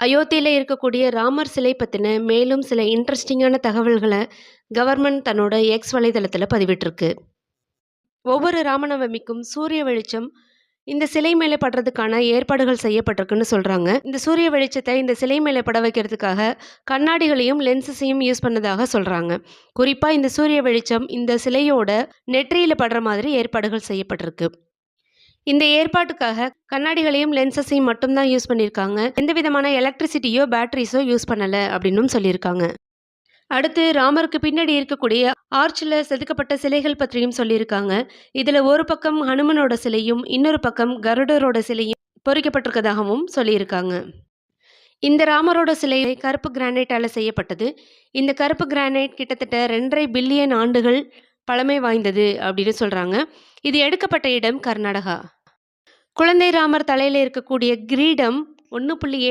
அயோத்தியில இருக்கக்கூடிய ராமர் சிலை பத்தின மேலும் சில இன்ட்ரஸ்டிங்கான தகவல்கள கவர்மெண்ட் தன்னோட எக்ஸ் வலைதளத்துல பதிவிட்டிருக்கு. ஒவ்வொரு ராமநவமிக்கும் சூரிய வெளிச்சம் இந்த சிலை மேல படுறதுக்கான ஏற்பாடுகள் செய்யப்பட்டிருக்குன்னு சொல்றாங்க. இந்த சூரிய வெளிச்சத்தை இந்த சிலை மேல பட வைக்கிறதுக்காக கண்ணாடிகளையும், லென்ஸஸையும் யூஸ் பண்ணதாக சொல்றாங்க. குறிப்பா இந்த சூரிய வெளிச்சம் இந்த சிலையோட நெற்றியில படுற மாதிரி ஏற்பாடுகள் செய்யப்பட்டிருக்கு. இந்த ஏற்பாட்டுக்காக கண்ணாடிகளையும், லென்ஸஸையும் மட்டும் தான் யூஸ் பண்ணியிருக்காங்க. எந்த விதமான எலக்ட்ரிசிட்டியோ, பேட்டரிஸோ யூஸ் பண்ணல அப்படின்னும் சொல்லியிருக்காங்க. அடுத்து ராமருக்கு பின்னாடி இருக்கக்கூடிய ஆர்ச்ல செதுக்கப்பட்ட சிலைகள் பற்றியும் சொல்லியிருக்காங்க. இதுல ஒரு பக்கம் ஹனுமனோட சிலையும், இன்னொரு பக்கம் கருடரோட சிலையும் பொறிக்கப்பட்டிருக்கதாகவும் சொல்லியிருக்காங்க. இந்த ராமரோட சிலை கருப்பு கிரானைட்டால செய்யப்பட்டது. இந்த கருப்பு கிரானைட் கிட்டத்தட்ட 2.5 பில்லியன் ஆண்டுகள் பழமை வாய்ந்தது அப்படின்னு சொல்றாங்க. இது எடுக்கப்பட்ட இடம் கர்நாடகா. குழந்தை ராமர் தலையில இருக்கக்கூடிய கிரீடம் 1.7